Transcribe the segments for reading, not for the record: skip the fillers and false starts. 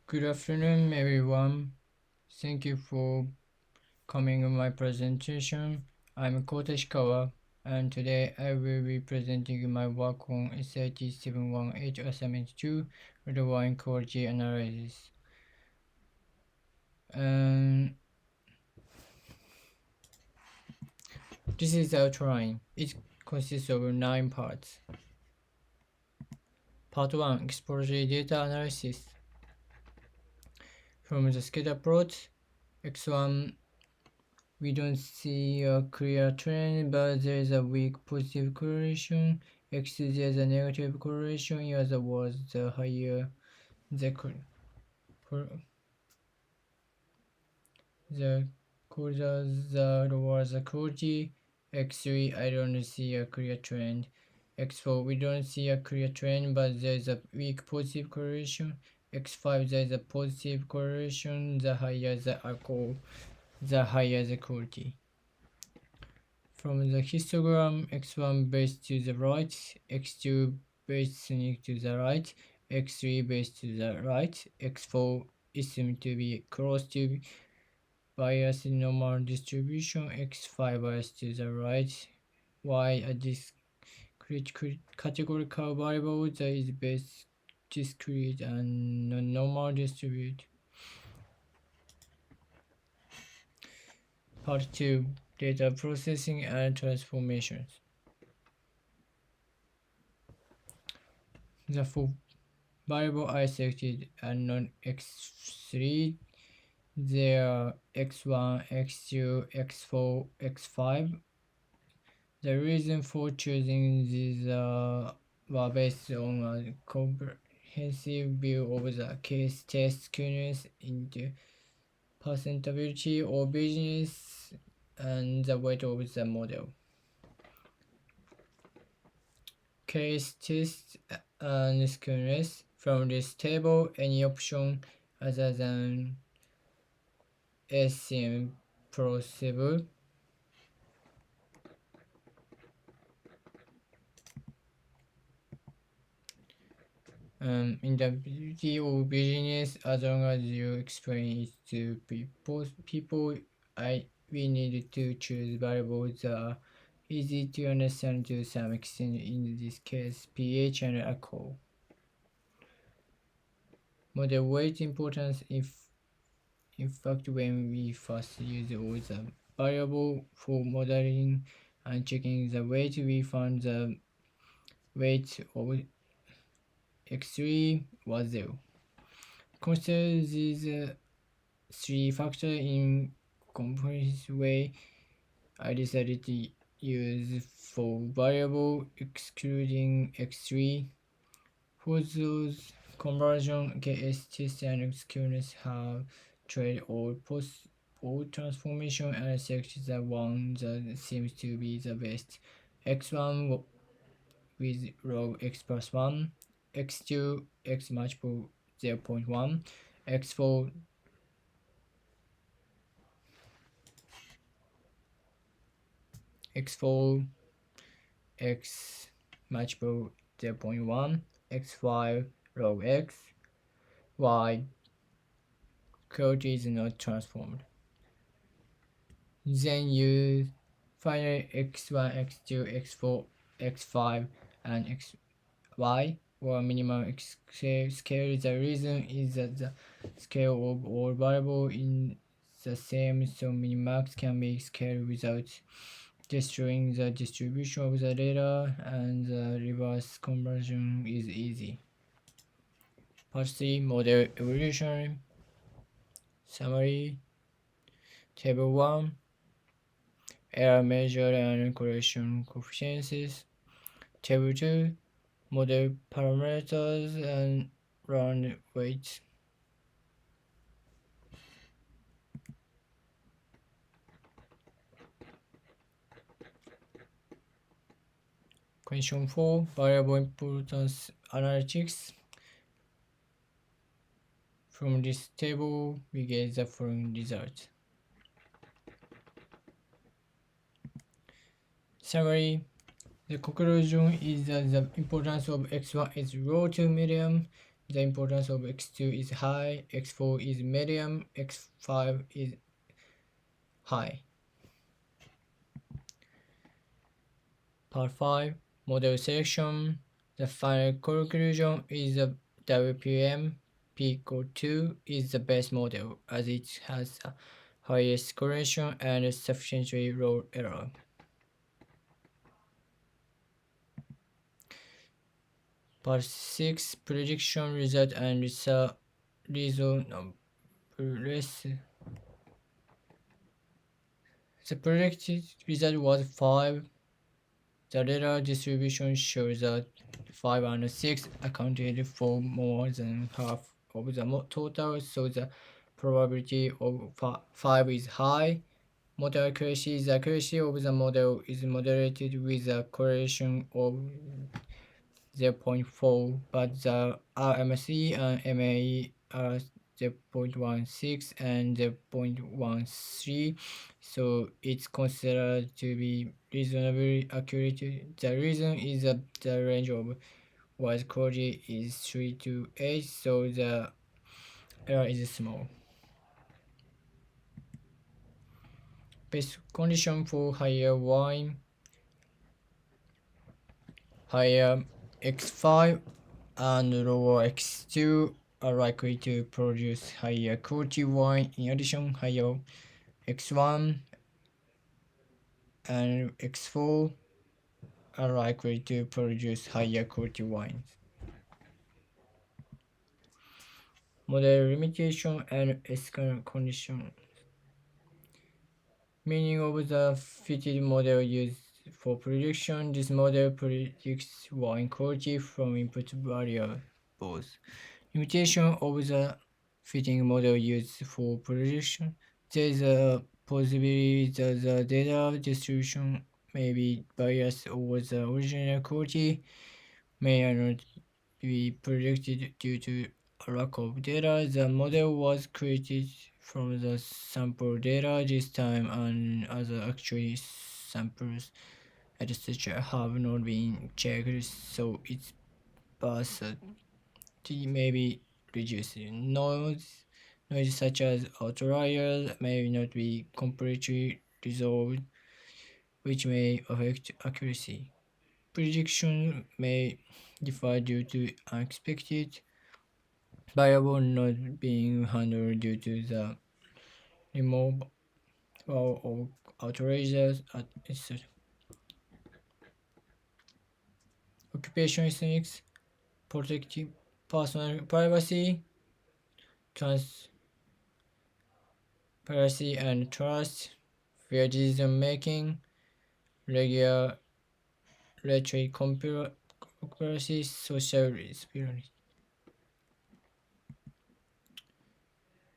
Good afternoon, everyone. Thank you for coming to my presentation. I'm Kota Ishikawa, and today I will be presenting my work on SIT718 Assignment 2, Reservoir Ecology Analysis. And this is the outline. It consists of 9 parts. Part 1, Exploratory Data Analysis. From the scatter plot, X1, we don't see a clear trend, but there is a weak positive correlation. X2, there is a negative correlation. In other words, the higher the colder, the lower the quality. X3, I don't see a clear trend. X4, we don't see a clear trend, but there is a weak positive correlation. X5, there is a positive correlation. The higher the alcohol, the higher the quality. From the histogram, x1 base to the right, x2 base to the right, x3 base to the right, x4 is assumed to be close to bias normal distribution, x5 bias to the right, y a discrete categorical variable that is base discrete and non-normal distribute. Part 2, data processing and transformations. The variable I selected are non-x3. They are x1, x2, x4, x5. The reason for choosing these were based on a comprehensive view of the case test skewness into percentability of business and the weight of the model. Case test and skewness. From this table, any option other than S seems plausible. In the beauty of business, as long as you explain it to people, we need to choose variables that are easy to understand to some extent, in this case pH and alcohol. Model weight importance. In fact, when we first use all the variable for modeling and checking the weight, we found the weight of x3 was 0. Consider these 3 factors in comprehensive way. I decided to use for variable excluding x3. For those conversion, KS test and skewness have tried all transformation and select the one that seems to be the best. X1 with log x plus 1, x2 x multiple 0.1, x4 x multiple 0.1, x5 log x, y code is not transformed. Then use finally x1, x2, x4, x5, and xy or minimum scale. The reason is that the scale of all variables is the same, so minimax can be scaled without destroying the distribution of the data, and the reverse conversion is easy. Part 3, model evolution. Summary. Table 1, error measure and correction coefficients. Table 2, model parameters and run weights. Question 4, variable importance analytics. From this table, we get the following result. Summary. The conclusion is that the importance of x1 is low to medium. The importance of x2 is high, x4 is medium, x5 is high. Part 5. Model selection. The final conclusion is the WPM P-2 is the best model as it has the highest correlation and sufficiently low error. Part 6. Prediction result and reason. The predicted result was 5. The data distribution shows that 5 and 6 accounted for more than half of the total, so the probability of 5 is high. Model accuracy. The accuracy of the model is moderated with a correlation of 0.4, but the RMSE and MAE are 0.16 and 0.13, so it's considered to be reasonably accurate. The reason is that the range of wise quality is 3 to 8, so the error is small. Best condition for higher wine, higher X5 and lower X2 are likely to produce higher quality wine. In addition, higher X1 and X4 are likely to produce higher quality wines. Model limitation and external condition. Meaning of the fitted model used for prediction. This model predicts wine quality from input variables. Limitation of the fitting model used for prediction. There is a possibility that the data distribution may be biased over the original quality, may not be predicted due to a lack of data. The model was created from the sample data this time, and other actual samples etc. have not been checked, so its versatility may be reduced. Noise such as outliers may not be completely resolved, which may affect accuracy. Prediction may differ due to unexpected variable not being handled due to the removal of outliers, etc. Occupation ethics, protecting personal privacy, transparency and trust, fair decision making, regulatory competency, social responsibility.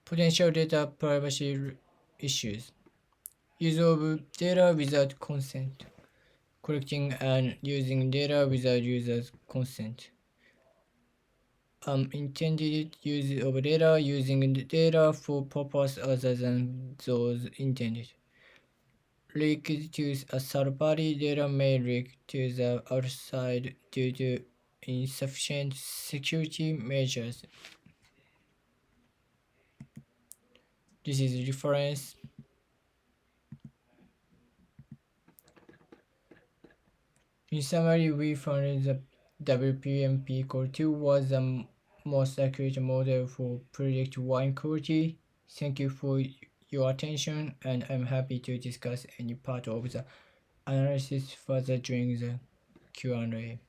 Potential data privacy issues. Use of data without consent. Collecting and using data without user's consent. Intended use of data, using the data for purpose other than those intended. Leak to a third party. Data may leak to the outside due to insufficient security measures. This is reference. In summary, we found the WPMP Core 2 was the most accurate model for predict wine quality. Thank you for your attention, and I'm happy to discuss any part of the analysis further during the Q&A.